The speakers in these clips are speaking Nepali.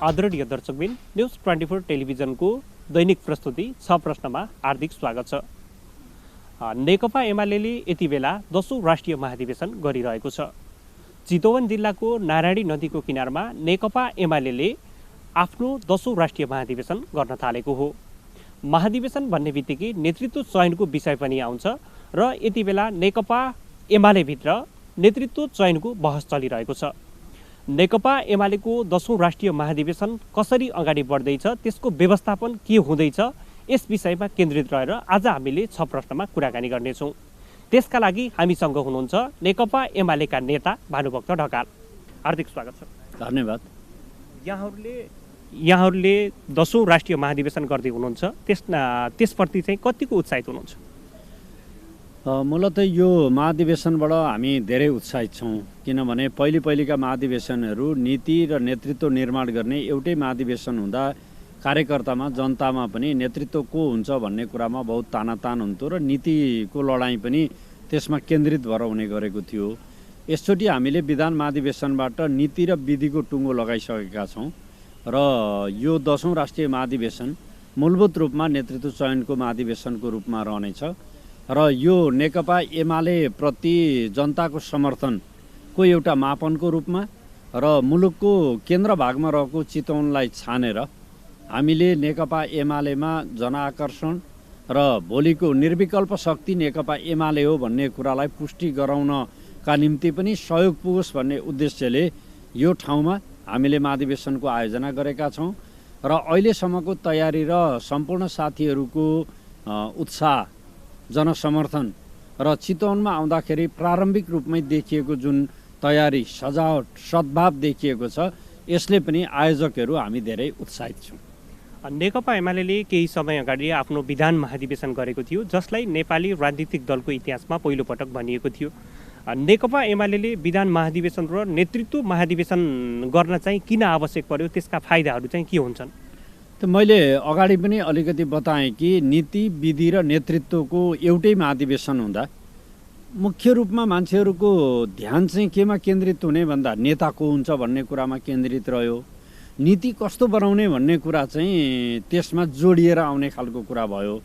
आदरणीय दर्शकबिन न्यूज 24 टेलिभिजनको दैनिक प्रस्तुति 6 प्रश्नमा हार्दिक स्वागत छ। नेकपा एमाले यति बेला 10औं राष्ट्रिय महाधिवेशन गरिरहेको छ। चितवन जिल्लाको नारायणी नदीको किनारमा नेकपा एमाले आफ्नो 10औं राष्ट्रिय महाधिवेशन गर्न थालेको हो। महाधिवेशन भन्ने बित्तिकै नेतृत्व चयनको विषय पनि आउँछ र यति बेला नेकपा एमाले भित्र नेतृत्व चयनको बहस चलिरहेको छ। नेकपा एमालेको 10औं राष्ट्रिय महाधिवेशन कसरी अगाडि बढ्दैछ, त्यसको व्यवस्थापन के हुँदैछ, यस विषयमा केन्द्रित रहेर आज हामीले 6 प्रश्नमा कुराकानी गर्नेछौँ। त्यसका लागि हामीसँग हुनुहुन्छ नेकपा एमालेका नेता भानुभक्त ढकाल। हार्दिक स्वागत छ। धन्यवाद। यहाँहरूले 10औं राष्ट्रिय महाधिवेशन गर्दै हुनुहुन्छ, त्यसप्रति चाहिँ कतिको उत्साहित हुनुहुन्छ? मूलत यो महाधिवेशनबाट हामी धेरै उत्साहित छौँ, किनभने पहिलेका महाधिवेशनहरू नीति र नेतृत्व निर्माण गर्ने एउटै महाधिवेशन हुँदा कार्यकर्तामा जनतामा पनि नेतृत्व को हुन्छ भन्ने कुरामा बहुत तानातान हुन्थ्यो र नीतिको लडाइँ पनि त्यसमा केन्द्रित भएर हुने गरेको थियो। यसचोटि हामीले विधान महाधिवेशनबाट नीति र विधिको टुङ्गो लगाइसकेका छौँ र यो 10औं राष्ट्रिय महाधिवेशन मूलभूत रूपमा नेतृत्व चयनको महाधिवेशनको रूपमा रहनेछ र यो नेकपा एमाले प्रति जनताको समर्थनको एउटा मापनको रूपमा र मुलुकको केन्द्र भागमा रहेको चितवनलाई छानेर हामीले नेकपा एमालेमा जनआकर्षण र भोलिको निर्विकल्प शक्ति नेकपा एमाले हो भन्ने कुरालाई पुष्टि गराउनका निम्ति पनि सहयोग पुगोस् भन्ने उद्देश्यले यो ठाउँमा हामीले महाधिवेशनको आयोजना गरेका छौँ र अहिलेसम्मको तयारी र सम्पूर्ण साथीहरूको उत्साह, जनसमर्थन र चितवनमा आउँदाखेरि प्रारम्भिक रूपमै देखिएको जुन तयारी, सजावट, सद्भाव देखिएको छ, यसले पनि आयोजकहरू हामी धेरै उत्साहित छौँ। नेकपा एमाले केही समय अगाडि आफ्नो विधान महाधिवेशन गरेको थियो, जसलाई नेपाली राजनीतिक दलको इतिहासमा पहिलोपटक भनिएको थियो। नेकपा एमाले विधान महाधिवेशन र नेतृत्व महाधिवेशन गर्न चाहिँ किन आवश्यक पर्यो, त्यसका फाइदाहरू चाहिँ के हुन्छन्? त मैले अगाडि पनि अलिकति बताएँ कि नीति, विधि र नेतृत्वको एउटै महाधिवेशन हुँदा मुख्य रूपमा मान्छेहरूको ध्यान चाहिँ केमा केन्द्रित हुने भन्दा नेता को हुन्छ भन्ने कुरामा केन्द्रित रह्यो। नीति कस्तो बनाउने भन्ने कुरा चाहिँ त्यसमा जोडिएर आउने खालको कुरा भयो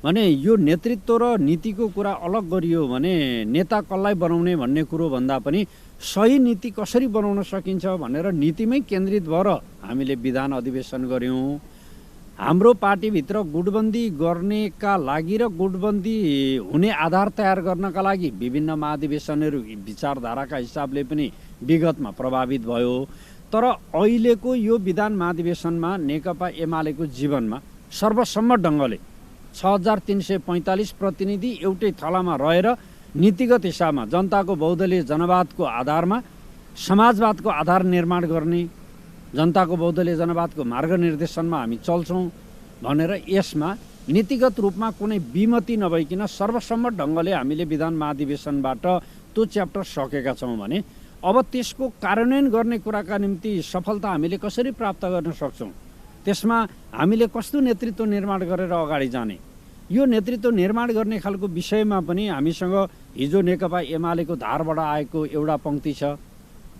भने यो नेतृत्व र नीतिको कुरा अलग गरियो भने नेता कसलाई बनाउने भन्ने कुरो भन्दा पनि सही नीति कसरी बनाउन सकिन्छ भनेर नीतिमै केन्द्रित भएर हामीले विधान अधिवेशन गऱ्यौँ। हाम्रो पार्टीभित्र गुटबन्दी गर्नेका लागि र गुटबन्दी हुने आधार तयार गर्नका लागि विभिन्न महाधिवेशनहरू विचारधाराका हिसाबले पनि विगतमा प्रभावित भयो। तर अहिलेको यो विधान महाधिवेशनमा नेकपा एमालेको जीवनमा सर्वसम्मत ढङ्गले 6345 प्रतिनिधि एउटै थलामा रहेर नीतिगत हिसाबमा जनताको बहुदलीय जनवादको आधारमा समाजवादको आधार निर्माण गर्ने, जनताको बहुदलीय जनवादको मार्गनिर्देशनमा हामी चल्छौँ भनेर यसमा नीतिगत रूपमा कुनै विमति नभइकन सर्वसम्मत ढङ्गले हामीले विधान महाधिवेशनबाट त्यो च्याप्टर सकेका छौँ भने अब त्यसको कार्यान्वयन गर्ने कुराका निम्ति सफलता हामीले कसरी प्राप्त गर्न सक्छौँ, त्यसमा हामीले कस्तो नेतृत्व निर्माण गरेर अगाडि जाने, यो नेतृत्व निर्माण गर्ने खालको विषयमा पनि हामीसँग हिजो नेकपा एमालेको धारबाट आएको एउटा पङ्क्ति छ।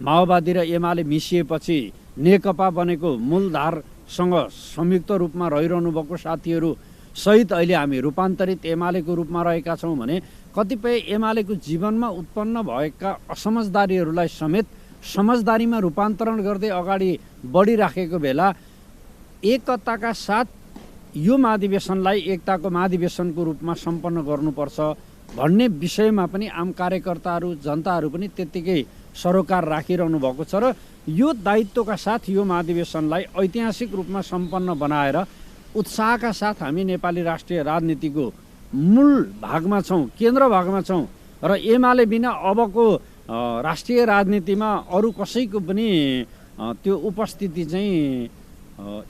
माओवादी र एमाले मिसिएपछि नेकपा बनेको मूलधारसँग संयुक्त रूपमा रहिरहनु भएको साथीहरू सहित अहिले हामी रूपान्तरित एमालेको रूपमा रहेका छौँ भने कतिपय एमालेको जीवनमा उत्पन्न भएका असमझदारीहरूलाई समेत समझदारीमा रूपान्तरण गर्दै अगाडि बढिराखेको बेला एकताका साथ यो महाधिवेशनलाई एकताको महाधिवेशनको रूपमा सम्पन्न गर्नुपर्छ भन्ने विषयमा पनि आम कार्यकर्ताहरू, जनताहरू पनि त्यत्तिकै सरोकार राखिरहनु भएको छ र यो दायित्वका साथ यो महाधिवेशनलाई ऐतिहासिक रूपमा सम्पन्न बनाएर उत्साहका साथ हामी नेपाली राष्ट्रिय राजनीतिको मूल भागमा छौँ, केन्द्र भागमा छौँ र एमाले बिना अबको राष्ट्रिय राजनीतिमा अरू कसैको पनि त्यो उपस्थिति चाहिँ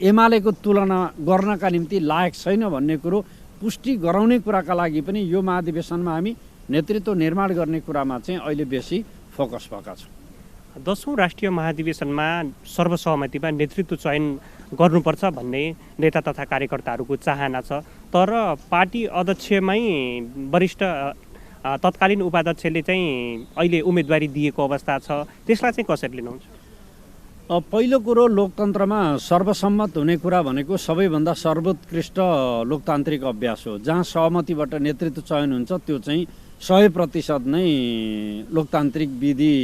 एमालेको तुलना गर्नका निम्ति लायक छैन भन्ने कुरो पुष्टि गराउने कुराका लागि पनि यो महाधिवेशनमा हामी नेतृत्व निर्माण गर्ने कुरामा चाहिँ अहिले बेसी फोकस भएका छौँ। 10औं राष्ट्रिय महाधिवेशनमा सर्वसहमतिमा नेतृत्व चयन गर्नुपर्छ भन्ने नेता तथा कार्यकर्ताहरूको चाहना छ, तर पार्टी अध्यक्षमै वरिष्ठ तत्कालीन उपाध्यक्षले चाहिँ अहिले उम्मेदवारी दिएको अवस्था छ, त्यसलाई चाहिँ कसरी लिनुहुन्छ? पहिलो कुरो लोकतन्त्रमा सर्वसम्मत हुने कुरा भनेको सबैभन्दा सर्वोत्कृष्ट लोकतान्त्रिक अभ्यास हो। जहाँ सहमतिबाट नेतृत्व चयन हुन्छ त्यो चाहिँ 100% नै लोकतान्त्रिक विधि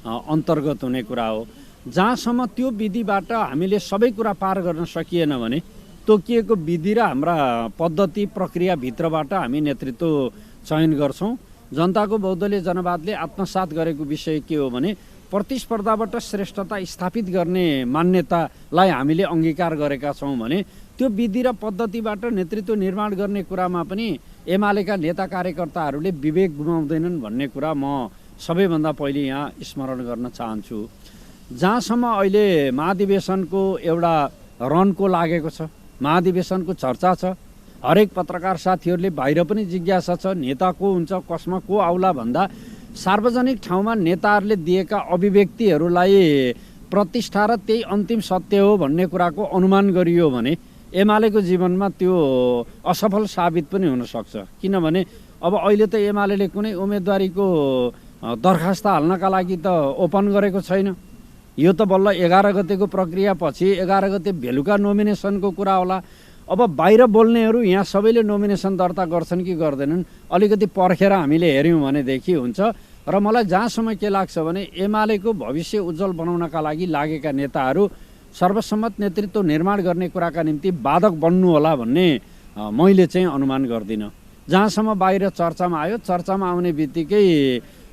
अन्तर्गत हुने कुरा हो। जहाँसम्म त्यो विधिबाट हामीले सबै कुरा पार गर्न सकिएन भने तोकिएको विधि र हाम्रा पद्धति प्रक्रियाभित्रबाट हामी नेतृत्व चयन गर्छौँ। जनताको बहुदलीय जनवादले आत्मसात गरेको विषय के हो भने प्रतिस्पर्धाबाट श्रेष्ठता स्थापित गर्ने मान्यतालाई हामीले अङ्गीकार गरेका छौँ भने त्यो विधि र पद्धतिबाट नेतृत्व निर्माण गर्ने कुरामा पनि एमालेका नेता कार्यकर्ताहरूले विवेक गुमाउँदैनन् भन्ने कुरा म सबैभन्दा पहिले यहाँ स्मरण गर्न चाहन्छु। जहाँसम्म अहिले महाधिवेशनको एउटा रनको लागेको छ, महाधिवेशनको चर्चा छ, हरेक पत्रकार साथीहरूले बाहिर पनि जिज्ञासा छ नेता को हुन्छ, कसमा को आउला भन्दा सार्वजनिक ठाउँमा नेताहरूले दिएका अभिव्यक्तिहरूलाई प्रतिष्ठा र त्यही अन्तिम सत्य हो भन्ने कुराको अनुमान गरियो भने एमालेको जीवनमा त्यो असफल साबित पनि हुन सक्छ। किनभने अब अहिले त एमालेले कुनै उम्मेदवारीको दरखास्त हाल्नका लागि त ओपन गरेको छैन। यो त बल्ल 11 गतेको प्रक्रिया पछि 11 गते बेलुका नोमिनेसनको कुरा होला। अब बाहिर बोल्नेहरू यहाँ सबैले नोमिनेसन दर्ता गर्छन् कि गर्दैनन् अलिकति पर्खेर हामीले हेऱ्यौँ भनेदेखि हुन्छ। र मलाई जहाँसम्म के लाग्छ भने एमालेको भविष्य उज्जवल बनाउनका लागि लागेका नेताहरू सर्वसम्मत नेतृत्व निर्माण गर्ने कुराका निम्ति बाधक बन्नु होला भन्ने मैले चाहिँ अनुमान गर्दिनँ। जहाँसम्म बाहिर चर्चामा आयो, चर्चामा आउने बित्तिकै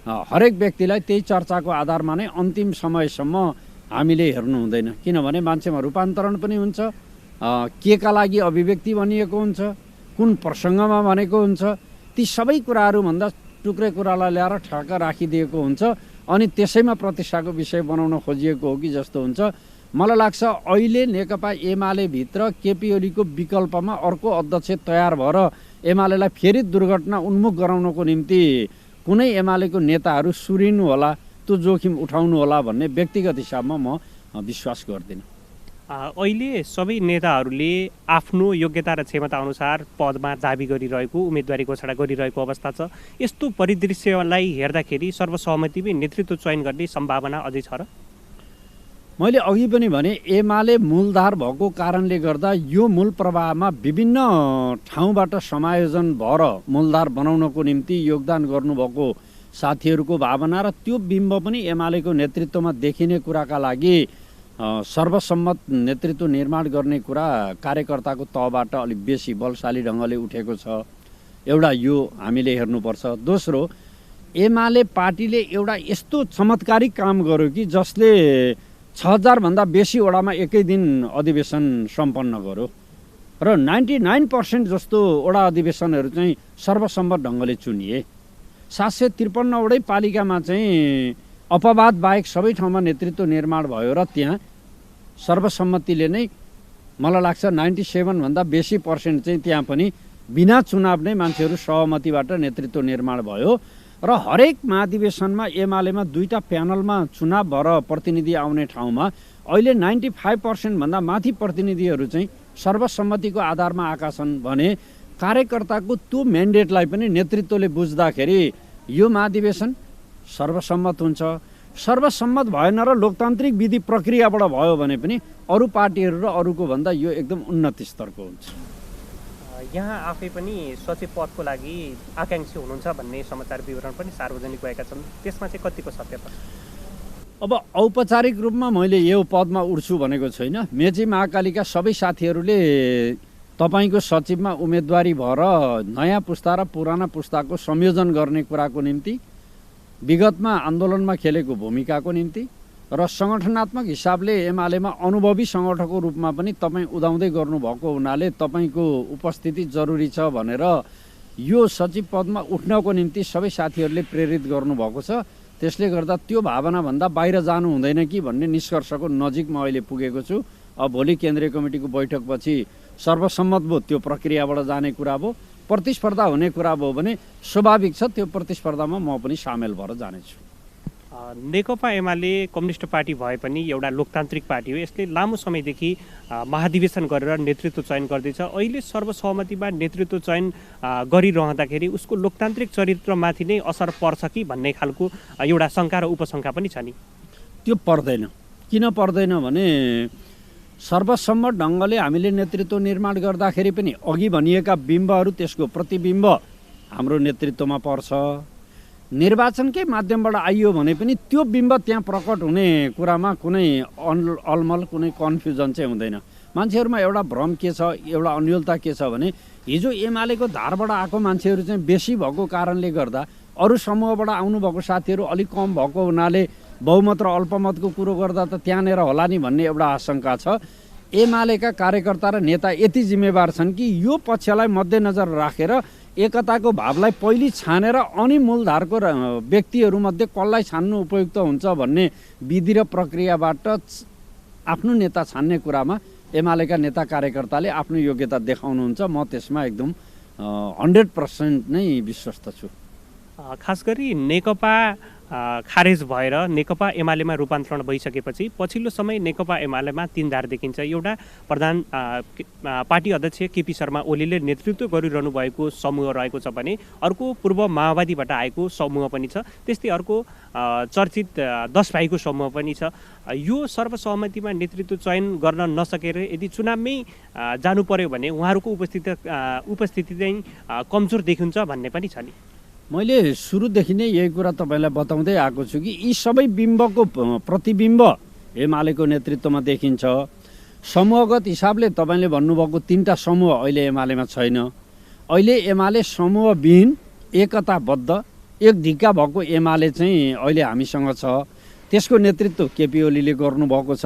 हरेक व्यक्तिलाई त्यही चर्चाको आधारमा नै अन्तिम समयसम्म हामीले हेर्नु हुँदैन। किनभने मान्छेमा रूपान्तरण पनि हुन्छ, के का लागि अभिव्यक्ति भनिएको हुन्छ, कुन प्रसङ्गमा भनेको हुन्छ, ती सबै कुराहरूभन्दा टुक्रे कुरालाई ल्याएर ठ्याक्क राखिदिएको हुन्छ अनि त्यसैमा प्रतिष्ठाको विषय बनाउन खोजिएको हो कि जस्तो हुन्छ। मलाई लाग्छ अहिले नेकपा एमाले भित्र केपी ओलीको विकल्पमा अर्को अध्यक्ष तयार भएर एमालेलाई फेरि दुर्घटना उन्मुख गराउनको निम्ति कुनै एमालेको नेताहरू सुरिनु होला, त्यो जोखिम उठाउनु होला भन्ने व्यक्तिगत हिसाबमा म विश्वास गर्दिनँ। अहिले सबै नेताहरूले आफ्नो योग्यता र क्षमता अनुसार पदमा दाबी गरिरहेको, उम्मेदवारी घोषणा गरिरहेको अवस्था छ। यस्तो परिदृश्यलाई हेर्दाखेरि सर्वसहमतिमै नेतृत्व चयन गर्ने सम्भावना अझै छ र? मैले अघि पनि भने एमाले मूलधार भएको कारणले गर्दा यो मूल प्रवाहमा विभिन्न ठाउँबाट समायोजन भएर मूलधार बनाउनको निम्ति योगदान गर्नुभएको साथीहरूको भावना र त्यो बिम्ब पनि एमालेको नेतृत्वमा देखिने कुराका लागि सर्वसम्मत नेतृत्व निर्माण गर्ने कुरा कार्यकर्ताको तहबाट अलिक बेसी बलशाली ढङ्गले उठेको छ। एउटा यो हामीले हेर्नुपर्छ। दोस्रो, एमाले पार्टीले एउटा यस्तो चमत्कारिक काम गर्यो कि जसले 6000 भन्दा बेसी वडामा एकै दिन अधिवेशन सम्पन्न गर्यो र 99% जस्तो वडा अधिवेशनहरू चाहिँ सर्वसम्मत ढङ्गले चुनिए। 753 वटै पालिकामा चाहिँ अपवाद बाहेक सबै ठाउँमा नेतृत्व निर्माण भयो र त्यहाँ सर्वसम्मतिले नै मलाई लाग्छ 97 भन्दा बेसी % चाहिँ त्यहाँ पनि बिना चुनाव नै मान्छेहरू सहमतिबाट नेतृत्व निर्माण भयो र हरेक महाधिवेशनमा एमालेमा 2टा प्यानलमा चुनाव भएर प्रतिनिधि आउने ठाउँमा अहिले 95% भन्दा माथि प्रतिनिधिहरू चाहिँ सर्वसम्मतिको आधारमा आएका छन् भने कार्यकर्ताको त्यो म्यान्डेटलाई पनि नेतृत्वले बुझ्दाखेरि यो महाधिवेशन सर्वसम्मत हुन्छ। सर्वसम्मत भएन र लोकतान्त्रिक विधि प्रक्रियाबाट भयो भने पनि अरू पार्टीहरू र अरूको भन्दा यो एकदम उन्नत स्तरको हुन्छ। यहाँ आफै पनि सचिव पदको लागि आकाङ्क्षी हुनुहुन्छ भन्ने समाचार विवरण पनि सार्वजनिक भएका छन्, त्यसमा चाहिँ कतिको सत्यता? अब औपचारिक रूपमा मैले यो पदमा उठ्छु भनेको छैन। मेची महाकालीका सबै साथीहरूले तपाईँको सचिवमा उम्मेदवारी भएर नयाँ पुस्ता र पुराना पुस्ताको संयोजन गर्ने कुराको निम्ति, विगतमा आन्दोलनमा खेलेको भूमिकाको निम्ति र सङ्गठनात्मक हिसाबले एमालेमा अनुभवी सङ्गठकको रूपमा पनि तपाईँ उदाउँदै गर्नुभएको हुनाले तपाईँको उपस्थिति जरुरी छ भनेर यो सचिव पदमा उठ्नको निम्ति सबै साथीहरूले प्रेरित गर्नुभएको छ। त्यसले गर्दा त्यो भावनाभन्दा बाहिर जानु हुँदैन कि भन्ने निष्कर्षको नजिक म अहिले पुगेको छु। अब भोलि केन्द्रीय कमिटीको बैठकपछि सर्वसम्मत भयो, त्यो प्रक्रियाबाट जाने कुरा भयो, प्रतिस्पर्धा हुने कुरा भयो भने स्वाभाविक छ त्यो प्रतिस्पर्धामा म पनि सामेल भएर जानेछु। नेकपा एमाले कम्युनिस्ट पार्टी भए पनि एउटा लोकतान्त्रिक पार्टी हो। यसले लामो समयदेखि महाधिवेशन गरेर नेतृत्व चयन गर्दैछ। अहिले सर्वसहमतिमा नेतृत्व चयन गरिरहँदाखेरि उसको लोकतान्त्रिक चरित्रमाथि नै असर पर्छ कि भन्ने खालको एउटा शङ्का र उपशङ्का पनि छ नि? त्यो पर्दैन। किन पर्दैन भने सर्वसम्मत ढङ्गले हामीले नेतृत्व निर्माण गर्दाखेरि पनि अघि भनिएका बिम्बहरू त्यसको प्रतिबिम्ब हाम्रो नेतृत्वमा पर्छ। निर्वाचनकै माध्यमबाट आइयो भने पनि त्यो बिम्ब त्यहाँ प्रकट हुने कुरामा कुनै अलमल कुनै कन्फ्युजन चाहिँ हुँदैन। मान्छेहरूमा एउटा भ्रम के छ, एउटा अन्योलता के छ भने हिजो एमालेको धारबाट आएको मान्छेहरू चाहिँ बेसी भएको कारणले गर्दा अरू समूहबाट आउनुभएको साथीहरू अलिक कम भएको हुनाले बहुमत र अल्पमतको कुरो गर्दा त त्यहाँनिर होला नि भन्ने एउटा आशंका छ। एमालेका कार्यकर्ता र नेता यति जिम्मेवार छन् कि यो पक्षलाई मध्यनजर राखेर एकताको भावलाई पहिले छानेर अनि मूलधारको व्यक्तिहरूमध्ये कसलाई छान्नु उपयुक्त हुन्छ भन्ने विधि र प्रक्रियाबाट आफ्नो नेता छान्ने कुरामा एमालेका नेता कार्यकर्ताले आफ्नो योग्यता देखाउनुहुन्छ। म त्यसमा एकदम 100% नै विश्वस्त छु। खास गरी नेकपा खारेज भएर नेकपा एमालेमा रूपान्तरण भइसकेपछि पछिल्लो समय नेकपा एमालेमा तीन धार देखिन्छ। एउटा प्रधान पार्टी अध्यक्ष केपी शर्मा ओलीले नेतृत्व गरिरहनु भएको समूह रहेको छ भने अर्को पूर्व माओवादीबाट आएको समूह पनि छ। त्यस्तै अर्को चर्चित 10 भाइको समूह पनि छ। यो सर्वसहमतिमा नेतृत्व चयन गर्न नसकेर यदि चुनावमै जानु पर्यो भने उहाँहरूको उपस्थिति चाहिँ कमजोर देखिन्छ भन्ने पनि छ नि। मैले सुरुदेखि नै यही कुरा तपाईँलाई बताउँदै आएको छु कि यी सबै बिम्बको प्रतिबिम्ब एमालेको नेतृत्वमा देखिन्छ। समूहगत हिसाबले तपाईँले भन्नुभएको 3टा समूह अहिले एमालेमा छैन। अहिले एमाले समूहविहीन एकताबद्ध एक ढिक्का भएको एमाले चाहिँ अहिले हामीसँग छ। त्यसको नेतृत्व केपी ओलीले गर्नुभएको छ।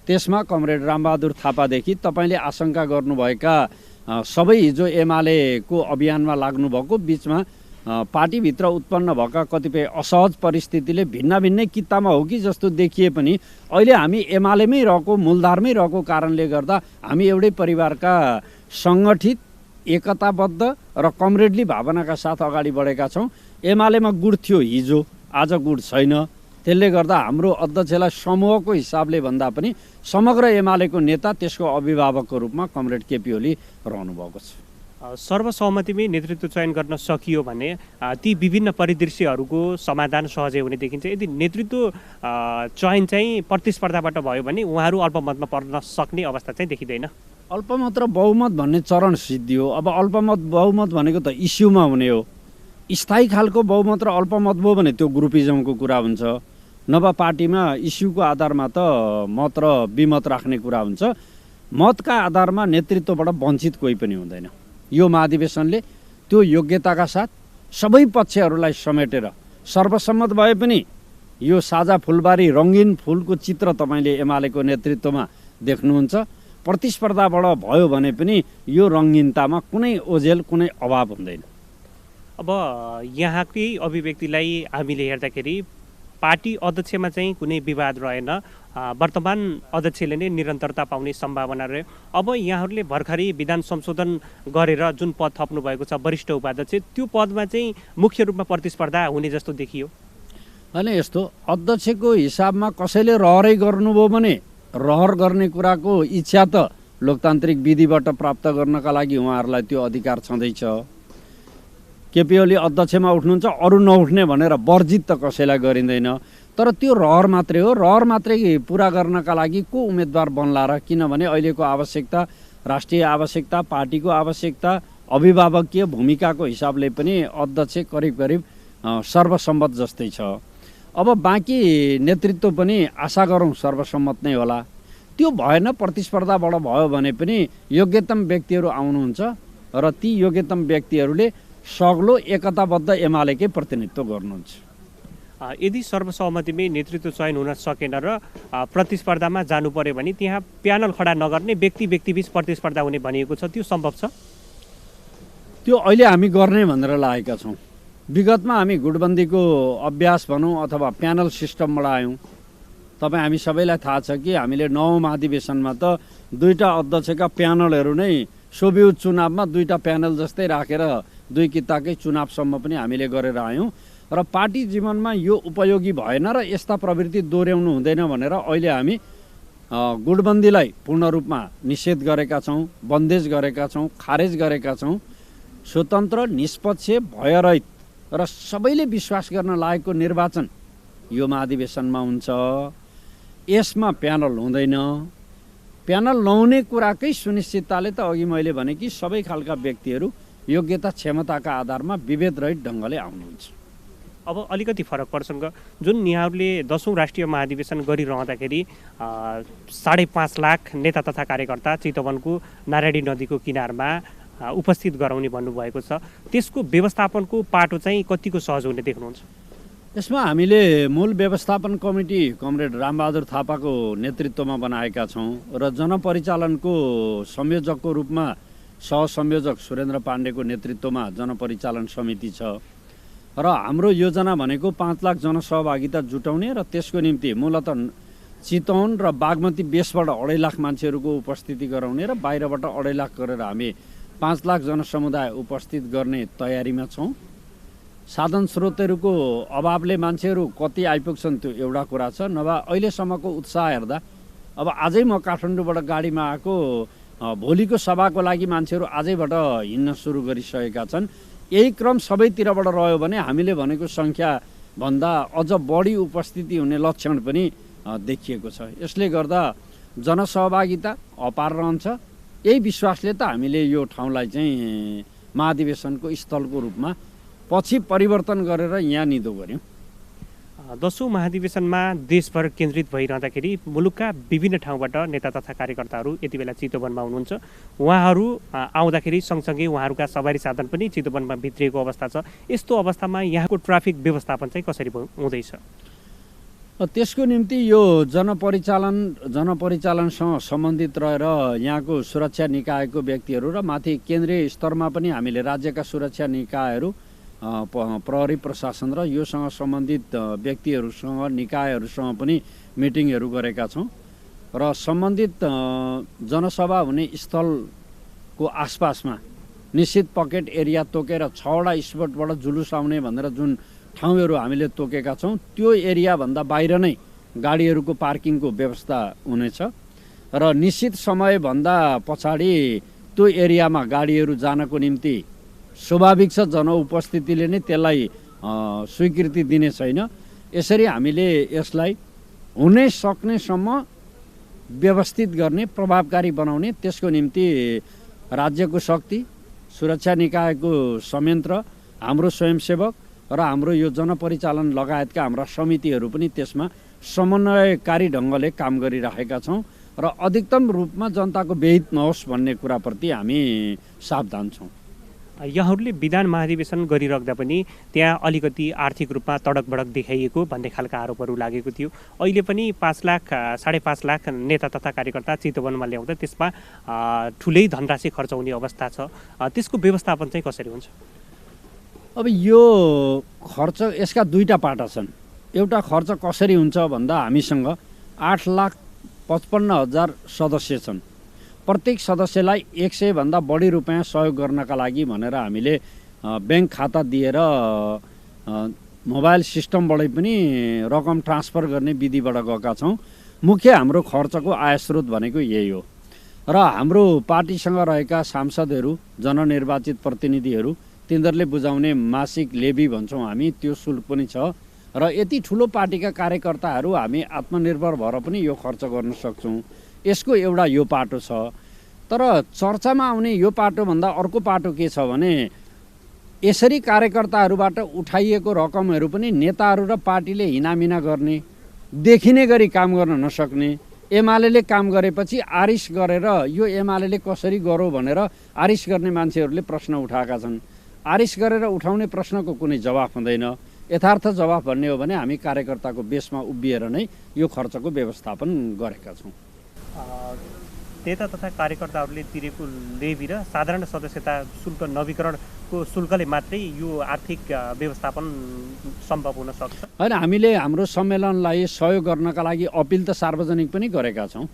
त्यसमा कमरेड रामबहादुर थापादेखि तपाईँले आशंका गर्नुभएका सबै हिजो एमालेको अभियानमा लाग्नुभएको बिचमा पार्टीभित्र उत्पन्न भएका कतिपय असहज परिस्थितिले भिन्न भिन्नै कित्तामा हो कि जस्तो देखिए पनि अहिले हामी एमालेमै रहेको मूलधारमै रहेको कारणले गर्दा हामी एउटै परिवारका सङ्गठित एकताबद्ध र कमरेडली भावनाका साथ अगाडि बढेका छौँ। एमालेमा गुड थियो हिजो, आज गुड छैन। त्यसले गर्दा हाम्रो अध्यक्षलाई समूहको हिसाबले भन्दा पनि समग्र एमालेको नेता त्यसको अभिभावकको रूपमा कमरेड केपी ओली रहनुभएको छ। सर्वसहमतिमै नेतृत्व चयन गर्न सकियो भने ती विभिन्न परिदृश्यहरूको समाधान सहजै हुने देखिन्छ। यदि नेतृत्व चयन चाहिँ प्रतिस्पर्धाबाट भयो भने उहाँहरू अल्पमतमा पर्न सक्ने अवस्था चाहिँ देखिँदैन। अल्पमत र बहुमत भन्ने चरण सिद्धियो। अब अल्पमत बहुमत भनेको त इस्युमा हुने हो। स्थायी खालको बहुमत र अल्पमत भयो भने त्यो ग्रुपिजमको कुरा हुन्छ। नभए पार्टीमा इस्युको आधारमा त मत र विमत राख्ने कुरा हुन्छ। मतका आधारमा नेतृत्वबाट वञ्चित कोही पनि हुँदैन। यो महाधिवेशनले त्यो योग्यताका साथ सबै पक्षहरूलाई समेटेर सर्वसम्मत भए पनि यो साझा फुलबारी रङ्गीन फुलको चित्र तपाईँले एमालेको नेतृत्वमा देख्नुहुन्छ। प्रतिस्पर्धाबाट भयो भने पनि यो रङ्गीनतामा कुनै ओझेल कुनै अभाव हुँदैन। अब यहाँकै अभिव्यक्तिलाई हामीले हेर्दाखेरि पार्टी अध्यक्षमा चाहिँ कुनै विवाद रहेन। वर्तमान अध्यक्षले नै निरन्तरता पाउने सम्भावना रह्यो। अब यहाँहरूले भर्खरै विधान संशोधन गरेर जुन पद थप्नु भएको छ वरिष्ठ उपाध्यक्ष, त्यो पदमा चाहिँ मुख्य रूपमा प्रतिस्पर्धा हुने जस्तो देखियो। अनि यस्तो अध्यक्षको हिसाबमा कसैले रहरै गर्नुभयो भने रहर गर्ने कुराको इच्छा त लोकतान्त्रिक विधिबाट प्राप्त गर्नका लागि उहाँहरूलाई त्यो अधिकार छँदैछ। केपी ओली अध्यक्षमा उठ्नुहुन्छ, अरू नउठ्ने भनेर वर्जित त कसैलाई गरिँदैन। तर त्यो रहर मात्रै हो। रहर मात्रै पुरा गर्नका लागि को उम्मेदवार बन्ला र? किनभने अहिलेको आवश्यकता, राष्ट्रिय आवश्यकता, पार्टीको आवश्यकता, अभिभावकीय भूमिकाको हिसाबले पनि अध्यक्ष करिब करिब सर्वसम्मत जस्तै छ। अब बाँकी नेतृत्व पनि आशा गरौँ सर्वसम्मत नै होला। त्यो भएन, प्रतिस्पर्धाबाट भयो भने पनि योग्यतम व्यक्तिहरू आउनुहुन्छ र ती योग्यतम व्यक्तिहरूले सग्लो एकताबद्ध एमालेकै प्रतिनिधित्व गर्नुहुन्छ। यदि सर्वसहमतिमै नेतृत्व चयन हुन सकेन र प्रतिस्पर्धामा जानु पर्यो भने त्यहाँ प्यानल खडा नगर्ने व्यक्तिबीच प्रतिस्पर्धा हुने भनिएको छ, त्यो सम्भव छ? त्यो अहिले हामी गर्ने भनेर लागेका छौँ। विगतमा हामी गुटबन्दीको अभ्यास भनौँ अथवा प्यानल सिस्टमबाट आयौँ। तपाईँ हामी सबैलाई थाहा छ कि हामीले 9औं महाधिवेशनमा त 2टा अध्यक्षका प्यानलहरू नै सोभियत चुनावमा 2टा प्यानल जस्तै राखेर 2 किताकै चुनावसम्म पनि हामीले गरेर आयौँ र पार्टी जीवनमा यो उपयोगी भएन र यस्ता प्रवृत्ति दोहोऱ्याउनु हुँदैन भनेर अहिले हामी गुटबन्दीलाई पूर्ण रूपमा निषेध गरेका छौँ, बन्देज गरेका छौँ, खारेज गरेका छौँ। स्वतन्त्र, निष्पक्ष, भयरहित र सबैले विश्वास गर्न लागेको निर्वाचन यो महाधिवेशनमा हुन्छ। यसमा प्यानल हुँदैन। प्यानल नहुने कुराकै सुनिश्चितताले त अघि मैले भने कि सबै खालका व्यक्तिहरू योग्यता क्षमताका आधारमा विभेदरहित ढङ्गले आउनुहुन्छ। अब अलिकति फरक पर्सँग जुन यहाँहरूले 10औं राष्ट्रिय महाधिवेशन गरिरहँदाखेरि 5.5 लाख नेता तथा कार्यकर्ता चितवनको नारायणी नदीको किनारमा उपस्थित गराउने भन्नुभएको छ, त्यसको व्यवस्थापनको पाटो चाहिँ कतिको सहज हुने देख्नुहुन्छ? यसमा हामीले मूल व्यवस्थापन कमिटी कमरेड रामबहादुर थापाको नेतृत्वमा बनाएका छौँ र जनपरिचालनको संयोजकको रूपमा सहसंयोजक सुरेन्द्र पाण्डेको नेतृत्वमा जनपरिचालन समिति छ र हाम्रो योजना भनेको 5 लाख जनसहभागिता जुटाउने र त्यसको निम्ति मूलतः चितवन र बागमती बेसबाट 2.5 लाख मान्छेहरूको उपस्थिति गराउने र बाहिरबाट 2.5 लाख गरेर हामी 5 लाख जनसमुदाय उपस्थित गर्ने तयारीमा छौँ। साधन स्रोतहरूको अभावले मान्छेहरू कति आइपुग्छन् त्यो एउटा कुरा छ, नभए अहिलेसम्मको उत्साह हेर्दा अब आजै म काठमाडौँबाट गाडीमा आएको, भोलिको सभाको लागि मान्छेहरू आजैबाट हिँड्न सुरु गरिसकेका छन्। यही क्रम सबैतिरबाट रह्यो भने हामीले भनेको सङ्ख्याभन्दा अझ बढी उपस्थिति हुने लक्षण पनि देखिएको छ। यसले गर्दा जनसहभागिता अपार रहन्छ। यही विश्वासले त हामीले यो ठाउँलाई चाहिँ महाधिवेशनको स्थलको रूपमा पछि परिवर्तन गरेर यहाँ निधो गऱ्यौँ। 10औं महाधिवेशनमा देशभर केन्द्रित भइरहँदाखेरि मुलुकका विभिन्न ठाउँबाट नेता तथा कार्यकर्ताहरू यति बेला चितवनमा हुनुहुन्छ। उहाँहरू आउँदाखेरि सँगसँगै उहाँहरूका सवारी साधन पनि चितवनमा भित्रिएको अवस्था छ। यस्तो अवस्थामा यहाँको ट्राफिक व्यवस्थापन चाहिँ कसरी हुँदैछ? त्यसको निम्ति यो जनपरिचालनसँग सम्बन्धित रहेर यहाँको सुरक्षा निकायको व्यक्तिहरू र माथि केन्द्रीय स्तरमा पनि हामीले राज्यका सुरक्षा निकायहरू, प्रहरी प्रशासन र योसँग सम्बन्धित व्यक्तिहरूसँग निकायहरूसँग पनि मिटिङहरू गरेका छौँ र सम्बन्धित जनसभा हुने स्थलको आसपासमा निश्चित पकेट एरिया तोकेर 6वटा स्पटबाट जुलुस आउने भनेर जुन ठाउँहरू हामीले तोकेका छौँ त्यो एरियाभन्दा बाहिर नै गाडीहरूको पार्किङको व्यवस्था हुनेछ र निश्चित समयभन्दा पछाडि त्यो एरियामा गाडीहरू जानको निम्ति स्वाभाविक छ जनउपस्थितिले नै त्यसलाई स्वीकृति दिने छैन। यसरी हामीले यसलाई हुनै सक्नेसम्म व्यवस्थित गर्ने, प्रभावकारी बनाउने, त्यसको निम्ति राज्यको शक्ति, सुरक्षा निकायको संयन्त्र, हाम्रो स्वयंसेवक र हाम्रो यो जनपरिचालन लगायतका हाम्रा समितिहरू पनि त्यसमा समन्वयकारी ढङ्गले काम गरिरहेका छौँ र अधिकतम रूपमा जनताको व्यहित नहोस् भन्ने कुराप्रति हामी सावधान छौँ। यहाँहरूले विधान महाधिवेशन गरिराख्दा पनि त्यहाँ अलिकति आर्थिक रूपमा तडक भडक देखाइएको भन्ने खालका आरोपहरू लागेको थियो। अहिले पनि 5 लाख 5.5 लाख नेता तथा कार्यकर्ता चितवनमा ल्याउँदा त्यसमा ठुलै धनराशि खर्च हुने अवस्था छ। त्यसको व्यवस्थापन चाहिँ कसरी हुन्छ? अब यो खर्च यसका दुईटा पाटा छन्। एउटा खर्च कसरी हुन्छ भन्दा हामीसँग 8,55,000 सदस्य छन्। प्रत्येक सदस्यलाई 100 भन्दा बढी रुपियाँ सहयोग गर्नका लागि भनेर हामीले ब्याङ्क खाता दिएर मोबाइल सिस्टमबाटै पनि रकम ट्रान्सफर गर्ने विधिबाट गएका छौँ। मुख्य हाम्रो खर्चको आयस्रोत भनेको यही हो र हाम्रो पार्टीसँग रहेका सांसदहरू, जननिर्वाचित प्रतिनिधिहरू, तिनीहरूले बुझाउने मासिक लेबी भन्छौँ हामी, त्यो शुल्क पनि छ र यति ठुलो पार्टीका कार्यकर्ताहरू हामी आत्मनिर्भर भएर पनि यो खर्च गर्न सक्छौँ। यसको एउटा यो पाटो छ। तर चर्चामा आउने यो पाटोभन्दा अर्को पाटो के छ भने यसरी कार्यकर्ताहरूबाट उठाइएको रकमहरू पनि नेताहरू र पार्टीले हिनामिना गर्ने, देखिने गरी काम गर्न नसक्ने, एमाले काम गरेपछि आरिस गरेर यो एमाले कसरी गरौँ भनेर आरिस गर्ने मान्छेहरूले प्रश्न उठाएका छन्। आरिस गरेर उठाउने प्रश्नको कुनै जवाफ हुँदैन। यथार्थ जवाफ भन्ने हो भने हामी कार्यकर्ताको बेसमा उभिएर नै यो खर्चको व्यवस्थापन गरेका छौँ। नेता तथा कार्यकर्ताहरूले तिरेको लेबी र साधारण सदस्यता शुल्क नवीकरणको शुल्कले मात्रै यो आर्थिक व्यवस्थापन सम्भव हुन सक्छ? होइन, हामीले हाम्रो सम्मेलनलाई सहयोग गर्नका लागि अपिल त सार्वजनिक पनि गरेका छौँ।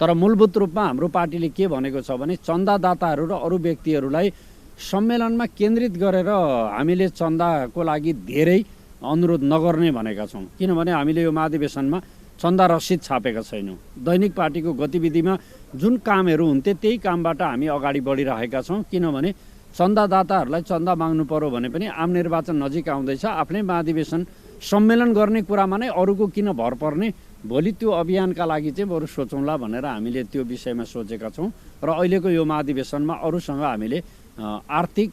तर मूलभूत रूपमा हाम्रो पार्टीले के भनेको छ भने चन्दादाताहरू र अरू व्यक्तिहरूलाई सम्मेलनमा केन्द्रित गरेर हामीले चन्दाको लागि धेरै अनुरोध नगर्ने भनेका छौँ। किनभने हामीले यो महाधिवेशनमा चन्दा रसिद छापेका छैनौँ। दैनिक पार्टीको गतिविधिमा जुन कामहरू हुन्थे त्यही कामबाट हामी अगाडि बढिरहेका छौँ। किनभने चन्दादाताहरूलाई चन्दा माग्नु पर्यो भने पनि आम निर्वाचन नजिक आउँदैछ, आफ्नै महाधिवेशन सम्मेलन गर्ने कुरामा नै अरूको किन भर पर्ने भोलि त्यो अभियानका लागि चाहिँ बरु सोचौँला भनेर हामीले त्यो विषयमा सोचेका छौँ र अहिलेको यो महाधिवेशनमा अरूसँग हामीले आर्थिक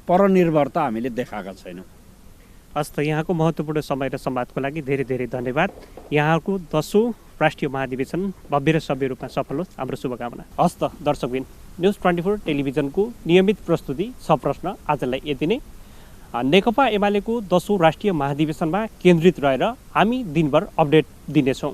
परनिर्भरता हामीले देखाएका छैनौँ। हस् त, यहाँको महत्त्वपूर्ण समय र संवादको लागि धेरै धेरै धन्यवाद। यहाँको 10औं राष्ट्रिय महाधिवेशन भव्य र सभ्य रूपमा सफल होस्, हाम्रो शुभकामना। हस् त दर्शकबिन, न्युज 24 टेलिभिजनको नियमित प्रस्तुति 6 प्रश्न आजलाई यति नै। नेकपा एमालेको 10औं राष्ट्रिय महाधिवेशनमा केन्द्रित रहेर हामी दिनभर अपडेट दिनेछौँ।